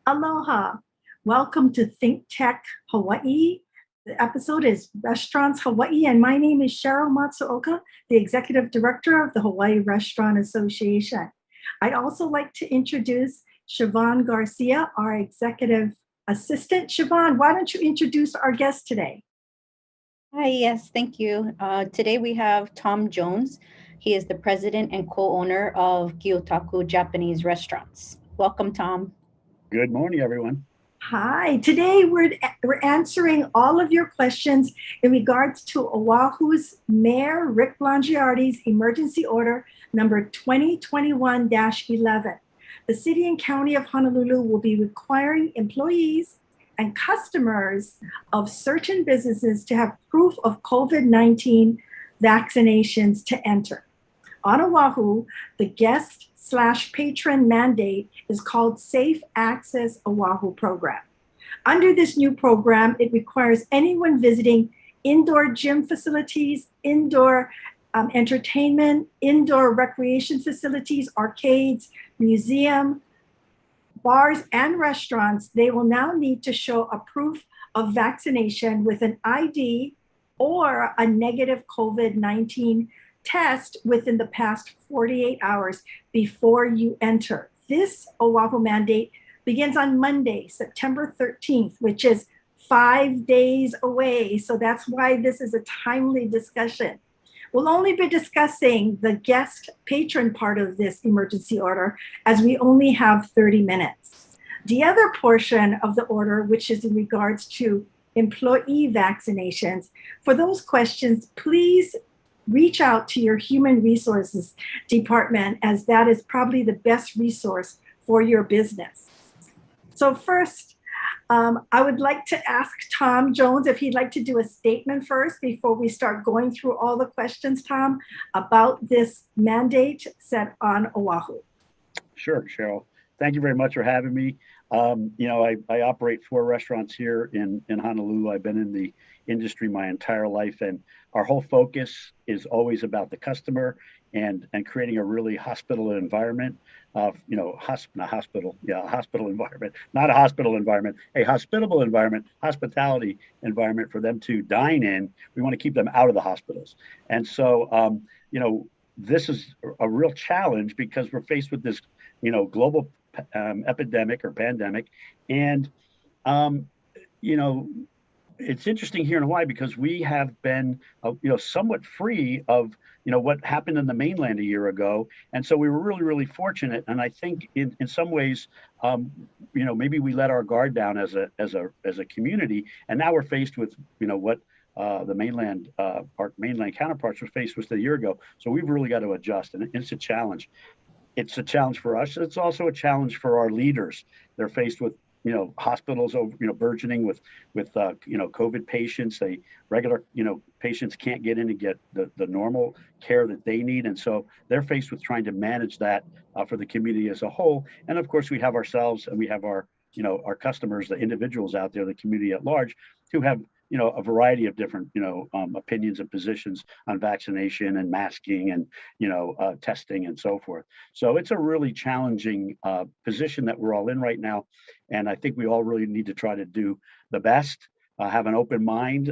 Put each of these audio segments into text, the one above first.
Aloha. Welcome to ThinkTech Hawaii. The episode is Restaurants Hawaii, and my name is Sheryl Matsuoka, the Executive Director of the Hawaii Restaurant Association. I'd also like to introduce Chivon Garcia, our Executive Assistant. Chivon, why don't you introduce our guest today? Hi, yes, thank you. Today we have Tom Jones. He is the president and co-owner of Gyotaku Japanese Restaurants. Welcome, Tom. Good morning, everyone. Hi, today we're answering all of your questions in regards to Oahu's Mayor Rick Blangiardi's emergency order number 2021 11. The city and county of Honolulu will be requiring employees and customers of certain businesses to have proof of COVID-19 vaccinations to enter. On Oahu, the guest/patron mandate is called Safe Access Oahu Program. Under this new program, it requires anyone visiting indoor gym facilities, indoor entertainment, indoor recreation facilities, arcades, museum, bars, and restaurants. They will now need to show a proof of vaccination with an ID or a negative COVID-19 test within the past 48 hours before you enter. This Oahu mandate begins on Monday, September 13th, which is 5 days away. So that's why this is a timely discussion. We'll only be discussing the guest patron part of this emergency order as we only have 30 minutes. The other portion of the order, which is in regards to employee vaccinations, for those questions, please reach out to your human resources department, as that is probably the best resource for your business. So first, I would like to ask Tom Jones if he'd like to do a statement first before we start going through all the questions, Tom, about this mandate set on Oahu. Sure, Cheryl. Thank you very much for having me. I operate 4 restaurants here in Honolulu. I've been in the industry my entire life, and our whole focus is always about the customer and creating a really hospitable environment. Hospital environment, not a hospital environment, a hospitable environment, hospitality environment for them to dine in. We want to keep them out of the hospitals. And so, this is a real challenge because we're faced with this, global epidemic or pandemic. And, you know, it's interesting here in Hawaii because we have been, somewhat free of, what happened in the mainland a year ago, and so we were really, really fortunate. And I think in some ways, maybe we let our guard down as a community, and now we're faced with, what the mainland, our mainland counterparts were faced with a year ago. So we've really got to adjust, and it's a challenge. It's a challenge for us. It's also a challenge for our leaders. They're faced with hospitals over burgeoning with COVID patients. They regular patients can't get in to get the normal care that they need, and so they're faced with trying to manage that for the community as a whole. And of course, we have ourselves and we have our customers, the individuals out there, the community at large, who have a variety of different opinions and positions on vaccination and masking and testing and so forth. So it's a really challenging position that we're all in right now, and I think we all really need to try to do the best, have an open mind,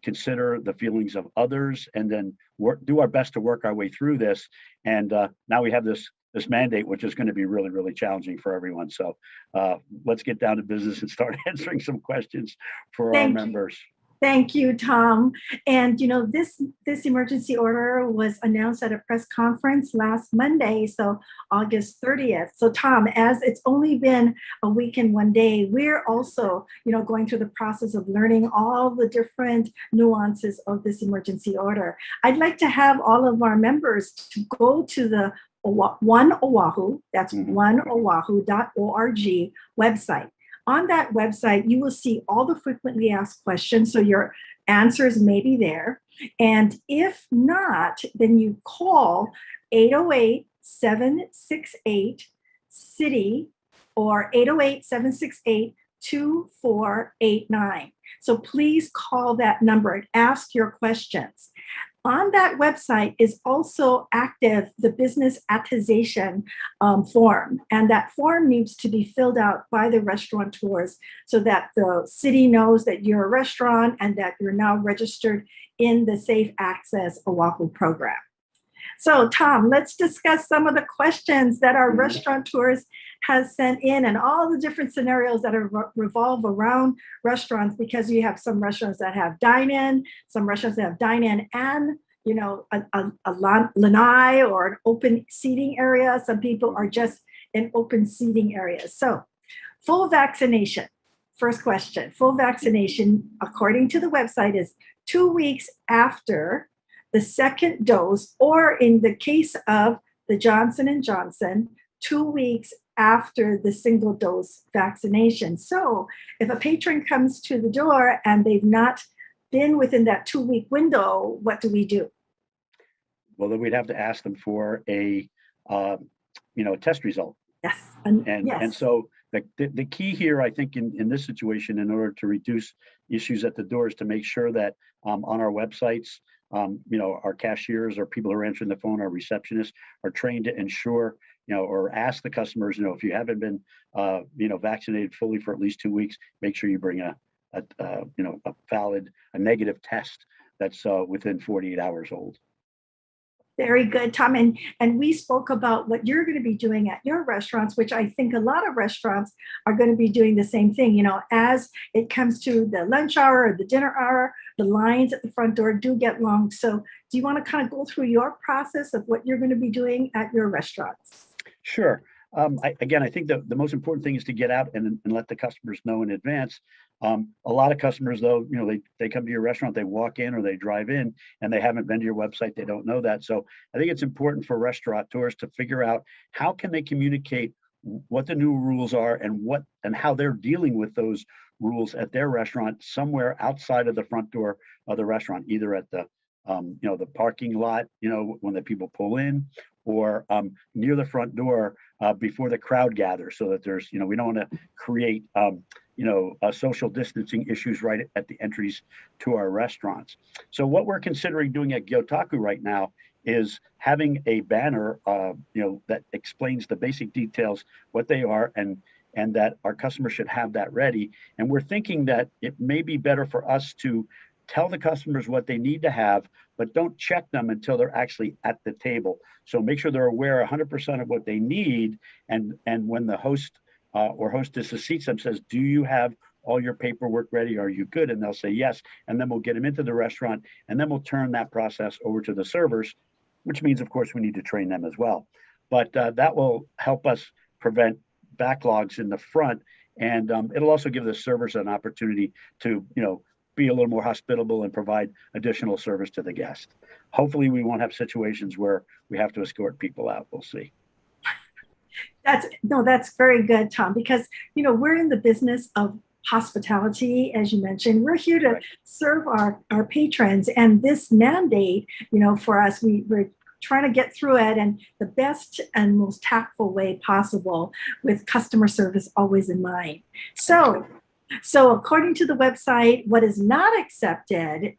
consider the feelings of others, and then do our best to work our way through this. And now we have this mandate, which is going to be really, really challenging for everyone. So let's get down to business and start answering some questions for our members. Thank you, Tom. And this emergency order was announced at a press conference last Monday, so August 30th. So Tom, as it's only been a week and 1 day, we're also going through the process of learning all the different nuances of this emergency order. I'd like to have all of our members to go to the One Oahu, that's oneoahu.org website. On that website, you will see all the frequently asked questions, so your answers may be there. And if not, then you call 808-768-CITY or 808-768-2489. So please call that number and ask your questions. On that website is also active the business attestation form. And that form needs to be filled out by the restaurateurs so that the city knows that you're a restaurant and that you're now registered in the Safe Access Oahu program. So Tom, let's discuss some of the questions that our restaurateurs has sent in and all the different scenarios that are revolve around restaurants, because you have some restaurants that have dine-in, some restaurants that have dine-in and a lanai or an open seating area. Some people are just in open seating areas. So full vaccination. First question, full vaccination, according to the website, is 2 weeks after the second dose, or in the case of the Johnson & Johnson, 2 weeks after the single dose vaccination. So if a patron comes to the door and they've not been within that 2-week window, what do we do? Well, then we'd have to ask them for a test result. Yes. And so the key here, I think, in this situation, in order to reduce issues at the door, is to make sure that on our websites, our cashiers or people who are answering the phone, our receptionists, are trained to ensure, or ask the customers, if you haven't been, vaccinated fully for at least 2 weeks, make sure you bring a valid, negative test that's within 48 hours old. Very good, Tom. And we spoke about what you're going to be doing at your restaurants, which I think a lot of restaurants are going to be doing the same thing. As it comes to the lunch hour or the dinner hour, the lines at the front door do get long. So do you want to kind of go through your process of what you're going to be doing at your restaurants? Sure. I think the most important thing is to get out and let the customers know in advance. A lot of customers, though, they come to your restaurant, they walk in or they drive in and they haven't been to your website. They don't know that. So I think it's important for restaurateurs to figure out how can they communicate what the new rules are and how they're dealing with those rules at their restaurant somewhere outside of the front door of the restaurant, either at the the parking lot, when the people pull in, or near the front door before the crowd gathers, so that there's, we don't want to create, social distancing issues right at the entries to our restaurants. So what we're considering doing at Gyotaku right now is having a banner, that explains the basic details, what they are, and that our customers should have that ready. And we're thinking that it may be better for us to tell the customers what they need to have, but don't check them until they're actually at the table. So make sure they're aware 100% of what they need. And when the host or hostess who seats them says, do you have all your paperwork ready? Are you good? And they'll say yes. And then we'll get them into the restaurant, and then we'll turn that process over to the servers, which means, of course, we need to train them as well. But that will help us prevent backlogs in the front. And it'll also give the servers an opportunity to, be a little more hospitable and provide additional service to the guest. Hopefully we won't have situations where we have to escort people out. We'll see. That's very good, Tom, because, we're in the business of hospitality, as you mentioned. We're here to serve our patrons, and this mandate, for us, we're trying to get through it in the best and most tactful way possible, with customer service always in mind. So according to the website, what is not accepted,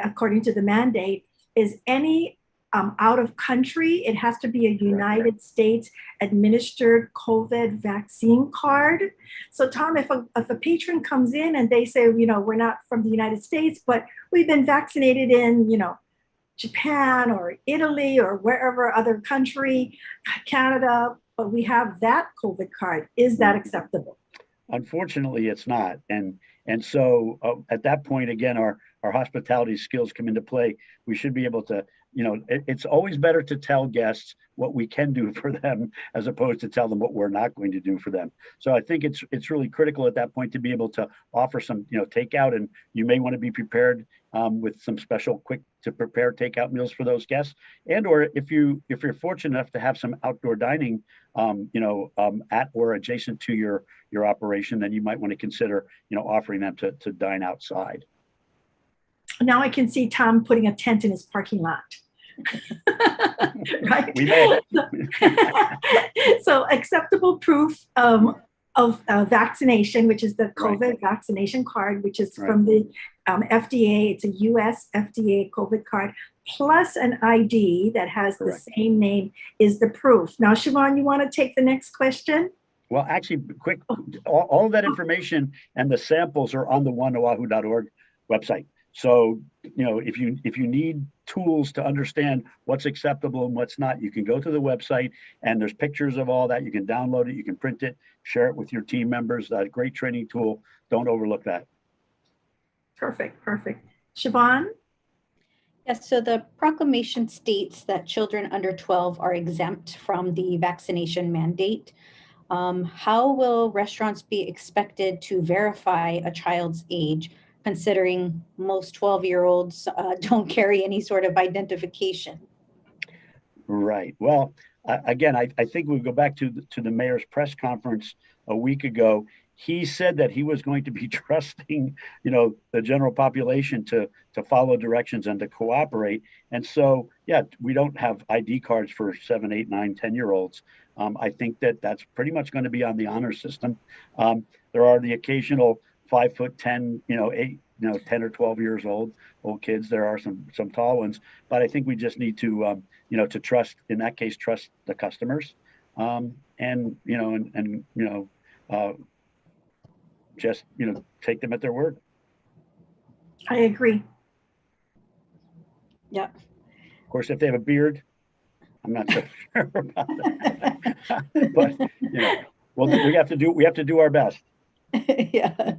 according to the mandate, is any out of country. It has to be a United States administered COVID vaccine card. So Tom, if a patron comes in and they say, we're not from the United States, but we've been vaccinated in, Japan or Italy or wherever other country, Canada, but we have that COVID card, is that acceptable? Unfortunately, it's not. And so at that point, again, our hospitality skills come into play. We should be able to, it's always better to tell guests what we can do for them as opposed to tell them what we're not going to do for them. So I think it's really critical at that point to be able to offer some, takeout, and you may want to be prepared with some special quick to prepare takeout meals for those guests. And or if you're fortunate enough to have some outdoor dining, at or adjacent to your operation, then you might want to consider, offering them to dine outside. Now I can see Tom putting a tent in his parking lot. Right? We may. So acceptable proof of vaccination, which is the COVID vaccination card, which is from the FDA. It's a US FDA COVID card. plus an ID that has the Correct. same name is the proof. Now, Chivon, you want to take the next question? Well, actually, quick, all of that information and the samples are on the oneoahu.org website. So, if you need tools to understand what's acceptable and what's not, you can go to the website and there's pictures of all that. You can download it, you can print it, share it with your team members. That great training tool. Don't overlook that. Perfect, perfect. Chivon? Yes, so the proclamation states that children under 12 are exempt from the vaccination mandate. How will restaurants be expected to verify a child's age, considering most 12-year-olds don't carry any sort of identification? Right. Well, again, I think we go back to the mayor's press conference a week ago. He said that he was going to be trusting, the general population to follow directions and to cooperate. And so, yeah, we don't have ID cards for 7, 8, 9, 10-year-olds. I think that that's pretty much going to be on the honor system. There are the occasional 5'10", 8, 10 or 12 years old kids. There are some tall ones, but I think we just need to to trust, in that case, trust the customers, and just take them at their word. I agree. Yeah. Of course, if they have a beard, I'm not so sure about that. But well, we have to do our best. Yeah.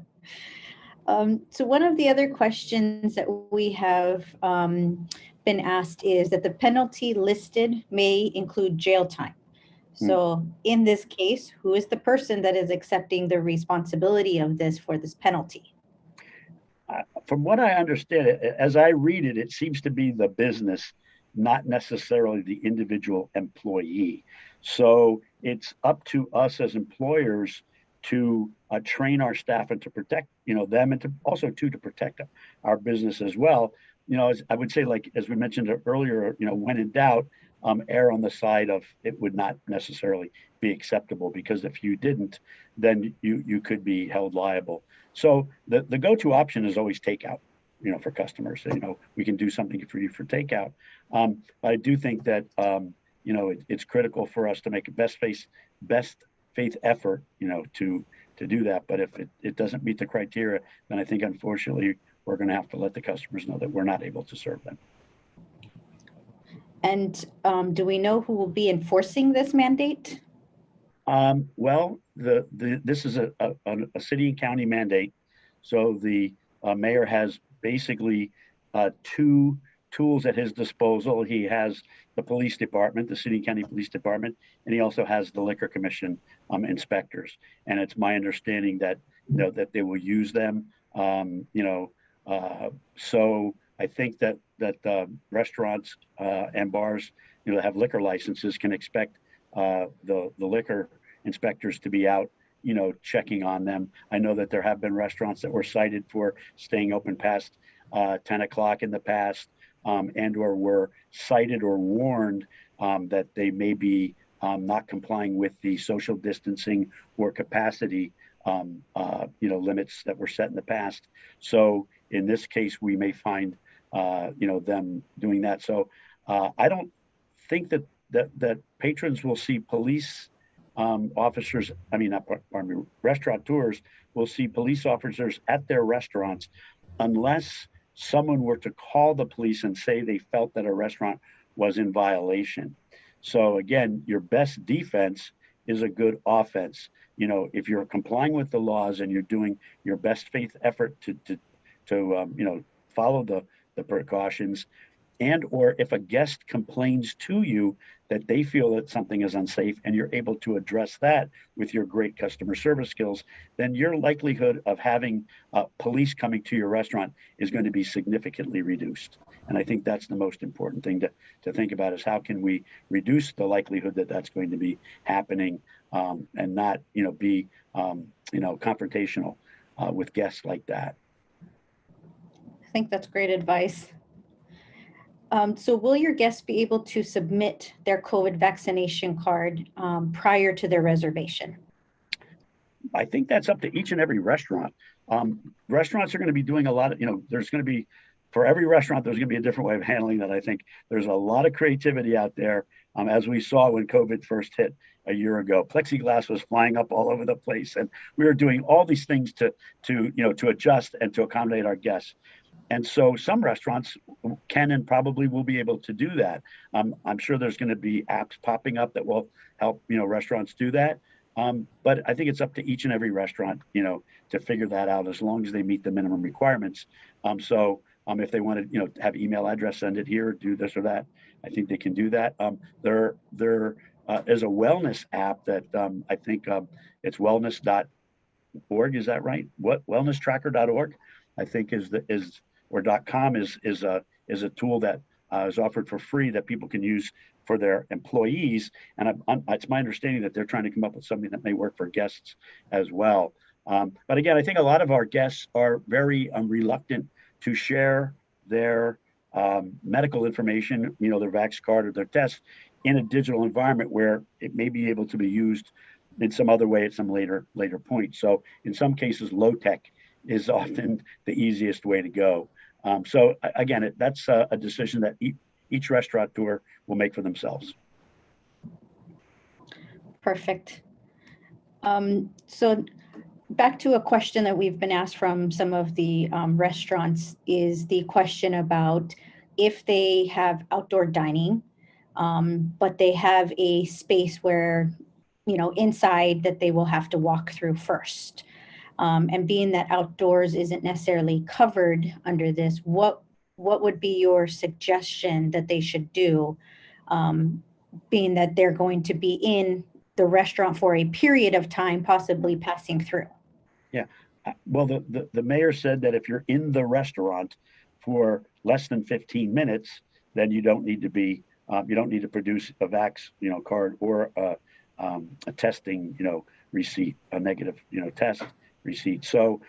So one of the other questions that we have been asked is that the penalty listed may include jail time. So in this case, who is the person that is accepting the responsibility of this for this penalty? From what I understand, as I read it, it seems to be the business, not necessarily the individual employee. So it's up to us as employers to train our staff and to protect them, and to also to protect our business as well. As I would say, like as we mentioned earlier, when in doubt, err on the side of it would not necessarily be acceptable, because if you didn't, then you could be held liable. So the go-to option is always takeout, for customers. We can do something for you for takeout. But I do think that it's critical for us to make a best faith effort, to do that. But if it doesn't meet the criteria, then I think unfortunately we're going to have to let the customers know that we're not able to serve them. And do we know who will be enforcing this mandate? Well, this is a city and county mandate. So the mayor has basically two tools at his disposal. He has the police department, the city and county police department, and he also has the liquor commission inspectors. And it's my understanding that that they will use them. So I think that restaurants and bars that have liquor licenses can expect the liquor inspectors to be out checking on them. I know that there have been restaurants that were cited for staying open past 10 o'clock in the past, and or were cited or warned that they may be not complying with the social distancing or capacity limits that were set in the past. So in this case, we may find them doing that. So I don't think that patrons will see police officers, restaurateurs will see police officers at their restaurants unless someone were to call the police and say they felt that a restaurant was in violation. So again, your best defense is a good offense. If you're complying with the laws and you're doing your best faith effort to follow the precautions, and or if a guest complains to you that they feel that something is unsafe and you're able to address that with your great customer service skills, then your likelihood of having police coming to your restaurant is going to be significantly reduced. And I think that's the most important thing to think about, is how can we reduce the likelihood that that's going to be happening, and not be confrontational with guests like that. I think that's great advice. So will your guests be able to submit their COVID vaccination card prior to their reservation? I think that's up to each and every restaurant. Restaurants are going to be doing a lot of, there's going to be for every restaurant, there's going to be a different way of handling that. I think there's a lot of creativity out there, as we saw when COVID first hit a year ago. Plexiglass was flying up all over the place, and we were doing all these things to adjust and to accommodate our guests. And so some restaurants can and probably will be able to do that. I'm sure there's going to be apps popping up that will help restaurants do that. But I think it's up to each and every restaurant, to figure that out as long as they meet the minimum requirements. If they want to, have email address, send it here, do this or that, I think they can do that. There is a wellness app that I think it's wellness.org. Is that right? What wellnesstracker.org, I think or .com is a tool that is offered for free that people can use for their employees. And it's my understanding that they're trying to come up with something that may work for guests as well. But again, I think a lot of our guests are very reluctant to share their medical information, their Vax card or their test, in a digital environment where it may be able to be used in some other way at some later point. So in some cases, low tech is often the easiest way to go. So again, that's a decision that each restaurateur will make for themselves. Perfect. So back to a question that we've been asked from some of the restaurants is the question about if they have outdoor dining, but they have a space where, inside that they will have to walk through first. And being that outdoors isn't necessarily covered under this, what would be your suggestion that they should do, being that they're going to be in the restaurant for a period of time, possibly passing through? Yeah. Well, the mayor said that if you're in the restaurant for less than 15 minutes, then you don't need to produce a Vax, card or a testing, receipt, a negative, test receipt. So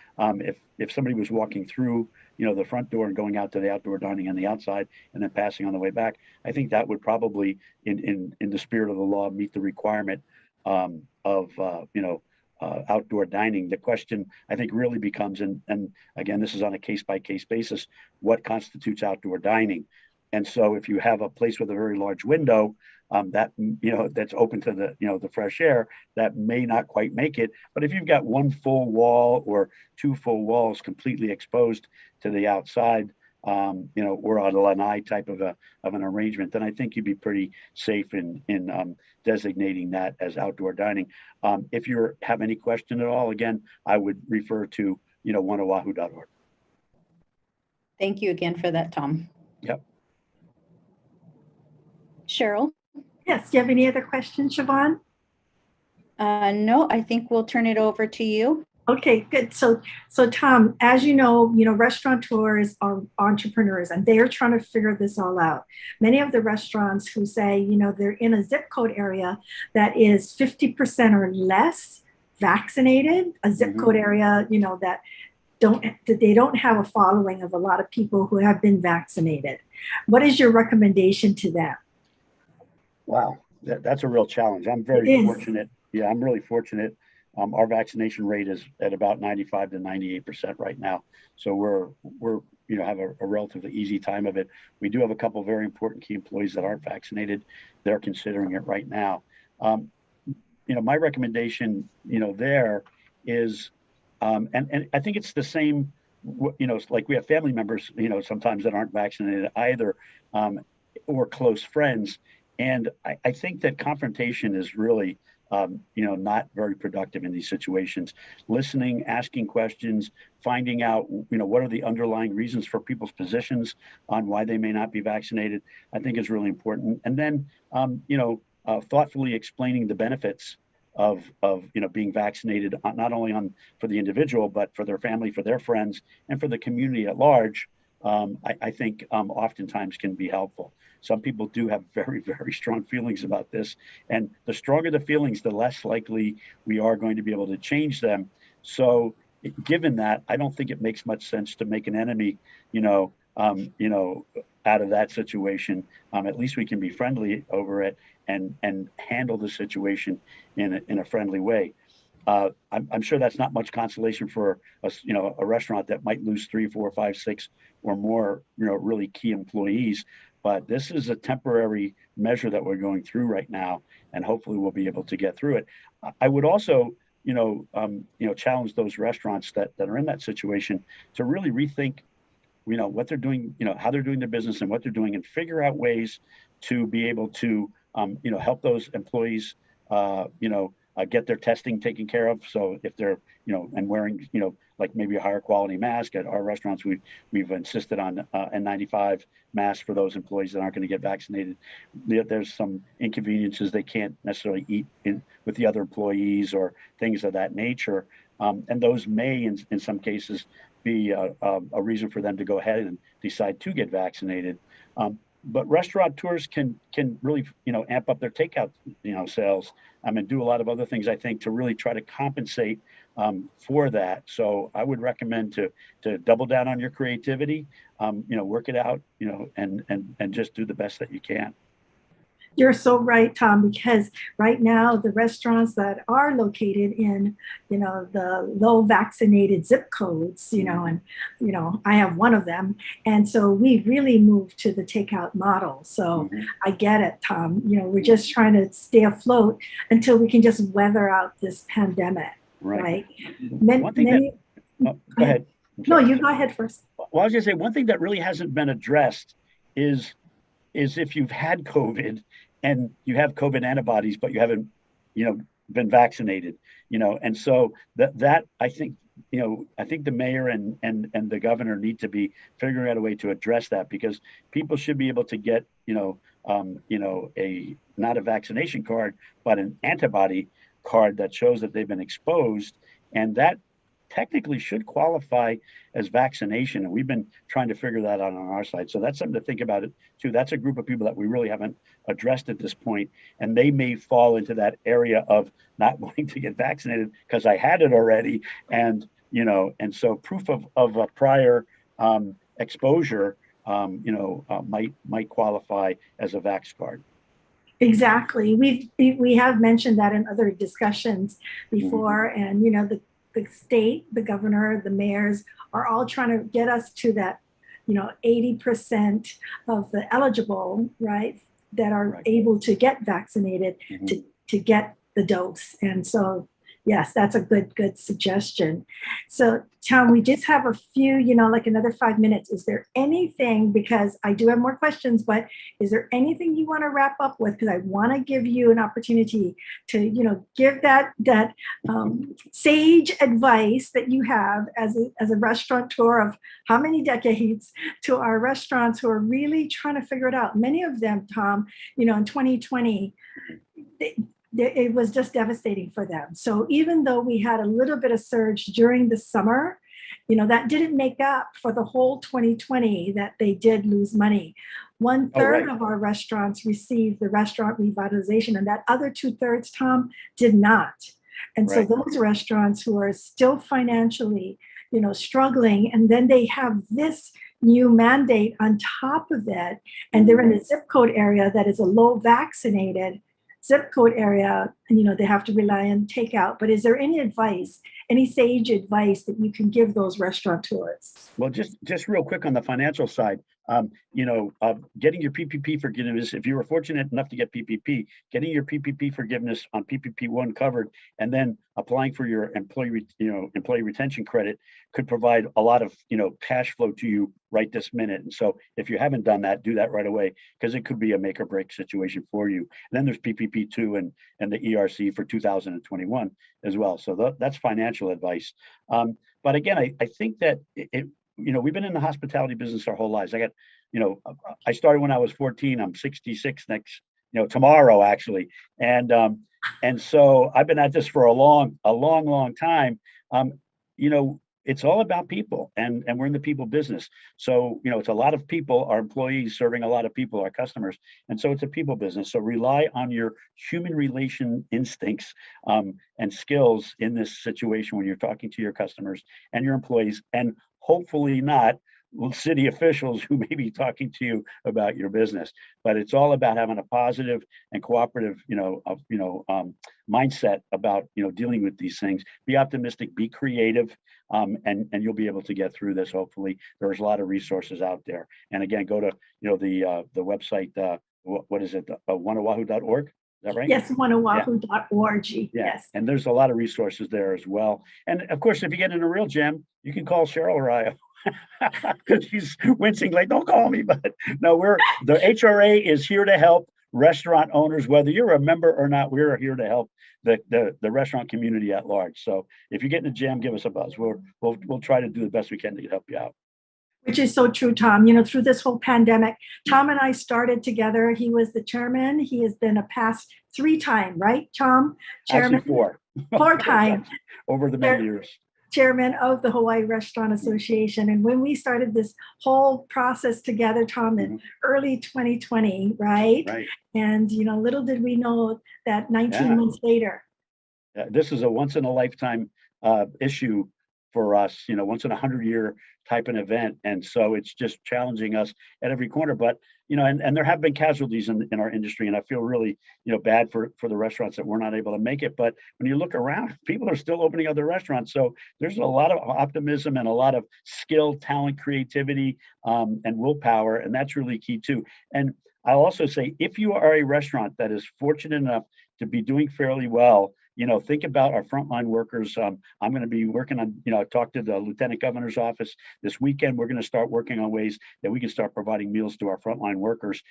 if somebody was walking through, the front door and going out to the outdoor dining on the outside and then passing on the way back, I think that would probably, in the spirit of the law, meet the requirement of outdoor dining. The question, I think, really becomes, and again, this is on a case-by-case basis, what constitutes outdoor dining? And so if you have a place with a very large window that's open to the fresh air, that may not quite make it. But if you've got one full wall or two full walls completely exposed to the outside, or a lanai type of an arrangement, then I think you'd be pretty safe in designating that as outdoor dining. If you have any question at all, again, I would refer to oneoahu.org. Thank you again for that, Tom. Yep. Cheryl? Yes, do you have any other questions, Chivon? No, I think we'll turn it over to you. Okay, good. So Tom, as you know, restaurateurs are entrepreneurs and they're trying to figure this all out. Many of the restaurants who say, they're in a zip code area that is 50% or less vaccinated, a zip code area, that they don't have a following of a lot of people who have been vaccinated. What is your recommendation to them? Wow, that's a real challenge. I'm very fortunate. Yeah, I'm really fortunate. Our vaccination rate is at about 95 to 98% right now. So we're have a relatively easy time of it. We do have a couple of very important key employees that aren't vaccinated. They're considering it right now. My recommendation, there is, and I think it's the same, like we have family members, sometimes that aren't vaccinated either, or close friends. And I think that confrontation is really, not very productive in these situations. Listening, asking questions, finding out, what are the underlying reasons for people's positions on why they may not be vaccinated, I think is really important. And then, thoughtfully explaining the benefits of being vaccinated, not only for the individual, but for their family, for their friends, and for the community at large. I think oftentimes can be helpful. Some people do have very, very strong feelings about this. And the stronger the feelings, the less likely we are going to be able to change them. So given that, I don't think it makes much sense to make an enemy, out of that situation. At least we can be friendly over it and handle the situation in a friendly way. I'm sure that's not much consolation for a restaurant that might lose 3, 4, 5, 6 or more, really key employees. But this is a temporary measure that we're going through right now, and hopefully we'll be able to get through it. I would also, challenge those restaurants that are in that situation to really rethink, what they're doing, how they're doing their business and what they're doing, and figure out ways to be able to, help those employees, get their testing taken care of. So if they're, and wearing, like maybe a higher quality mask at our restaurants, we've insisted on N95 masks for those employees that aren't going to get vaccinated. There's some inconveniences they can't necessarily eat with the other employees or things of that nature. And those may, in some cases, be a reason for them to go ahead and decide to get vaccinated. But restaurateurs can really, amp up their takeout, sales. And do a lot of other things, I think, to really try to compensate for that. So I would recommend to double down on your creativity, work it out, and just do the best that you can. You're so right, Tom, because right now the restaurants that are located in, the low vaccinated zip codes, and, I have one of them. And so we really moved to the takeout model. So I get it, Tom. We're just trying to stay afloat until we can just weather out this pandemic, right? Go ahead. No, you go ahead first. Well, I was going to say, one thing that really hasn't been addressed is if you've had COVID and you have COVID antibodies, but you haven't, been vaccinated, and so that I think, I think the mayor and the governor need to be figuring out a way to address that, because people should be able to get, a not a vaccination card, but an antibody card that shows that they've been exposed, and that technically should qualify as vaccination. And we've been trying to figure that out on our side. So that's something to think about it too. That's a group of people that we really haven't addressed at this point. And they may fall into that area of not wanting to get vaccinated because I had it already. And, and so proof of a prior exposure, might qualify as a vax card. Exactly. We have mentioned that in other discussions before. And, the state, the governor, the mayors are all trying to get us to that, 80% of the eligible, right, that are able to get vaccinated to get the dose. And so, yes, that's a good suggestion. So, Tom, we just have a few, like another 5 minutes. Is there anything, because I do have more questions, but is there anything you want to wrap up with? Because I want to give you an opportunity to, give that sage advice that you have as a restaurateur of how many decades to our restaurants who are really trying to figure it out. Many of them, Tom, in 2020, it was just devastating for them. So even though we had a little bit of surge during the summer, that didn't make up for the whole 2020 that they did lose money. 1/3 of our restaurants received the restaurant revitalization, and that other 2/3, Tom, did not. And so those restaurants who are still financially, struggling, and then they have this new mandate on top of it, and they're in a zip code area that is a low vaccinated zip code area, and they have to rely on takeout. But is there any advice, any sage advice that you can give those restaurateurs? Well, just real quick on the financial side, getting your PPP forgiveness, if you were fortunate enough to get PPP, getting your PPP forgiveness on PPP-1 covered, and then applying for your employee retention credit could provide a lot of, cash flow to you right this minute. And so if you haven't done that, do that right away, because it could be a make or break situation for you. And then there's PPP-2 and the ERC for 2021 as well. So that's financial advice. But again, I think that we've been in the hospitality business our whole lives. I started when I was 14. I'm 66 tomorrow actually. And so I've been at this for a long time. It's all about people, and we're in the people business. So, it's a lot of people, our employees serving a lot of people, our customers. And so it's a people business. So rely on your human relation instincts and skills in this situation when you're talking to your customers and your employees, and hopefully not city officials who may be talking to you about your business. But it's all about having a positive and cooperative, mindset about, dealing with these things. Be optimistic, be creative, and you'll be able to get through this. Hopefully, there's a lot of resources out there. And again, go to, the website. What is it? OneOahu.org. Is that right? Yes, oneoahu.org. Yeah. Yes. And there's a lot of resources there as well. And of course, if you get in a real jam, you can call Sheryl or I. She's wincing like, don't call me. But no, the HRA is here to help restaurant owners, whether you're a member or not. We're here to help the restaurant community at large. So if you get in a jam, give us a buzz. We'll try to do the best we can to help you out. Which is so true, Tom. Through this whole pandemic, Tom and I started together. He was the chairman. He has been a past 3-time, right, Tom? Chairman. Actually, 4. 4-time. Over the many years. Chairman of the Hawaii Restaurant Association. And when we started this whole process together, Tom, in early 2020, right? Right. And, little did we know that 19 months later. This is a once in a lifetime issue for us, once in 100-year type of event. And so it's just challenging us at every corner. But, and there have been casualties in our industry. And I feel really, bad for the restaurants that we're not able to make it. But when you look around, people are still opening other restaurants. So there's a lot of optimism and a lot of skill, talent, creativity, and willpower. And that's really key too. And I'll also say, if you are a restaurant that is fortunate enough to be doing fairly well, think about our frontline workers. I'm going to be working on, I talked to the Lieutenant Governor's office this weekend. We're going to start working on ways that we can start providing meals to our frontline workers.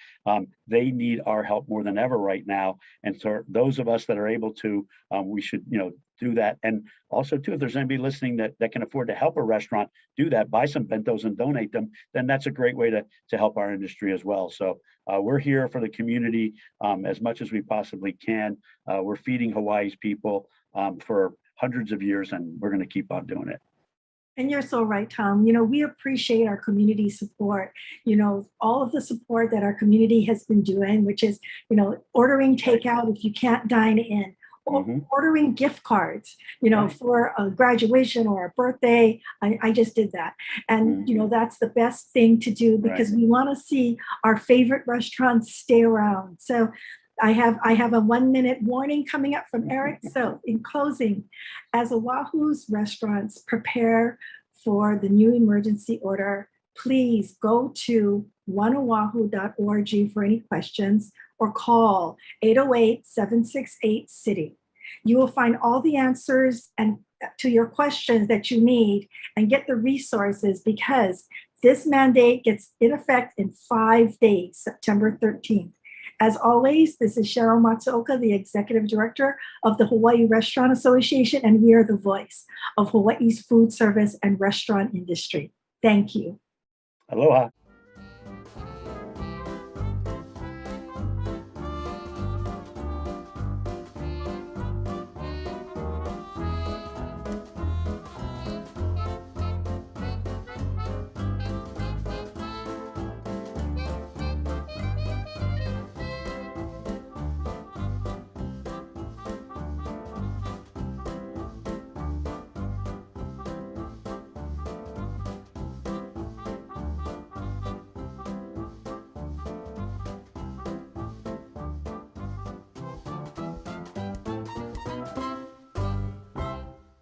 They need our help more than ever right now. And so those of us that are able to, we should, do that. And also too, if there's anybody listening that can afford to help a restaurant do that, buy some bentos and donate them, then that's a great way to help our industry as well. So we're here for the community as much as we possibly can. We're feeding Hawaii's people for hundreds of years, and we're going to keep on doing it. And you're so right, Tom. We appreciate our community support, all of the support that our community has been doing, which is, ordering takeout if you can't dine in. Ordering gift cards, for a graduation or a birthday. I just did that. And, that's the best thing to do because we want to see our favorite restaurants stay around. So I have a 1-minute warning coming up from Eric. So in closing, as Oahu's restaurants prepare for the new emergency order, please go to oneoahu.org for any questions or call 808-768-CITY. You will find all the answers and to your questions that you need and get the resources because this mandate gets in effect in 5 days, September 13th. As always, this is Sheryl Matsuoka, the Executive Director of the Hawaii Restaurant Association, and we are the voice of Hawaii's food service and restaurant industry. Thank you. Aloha.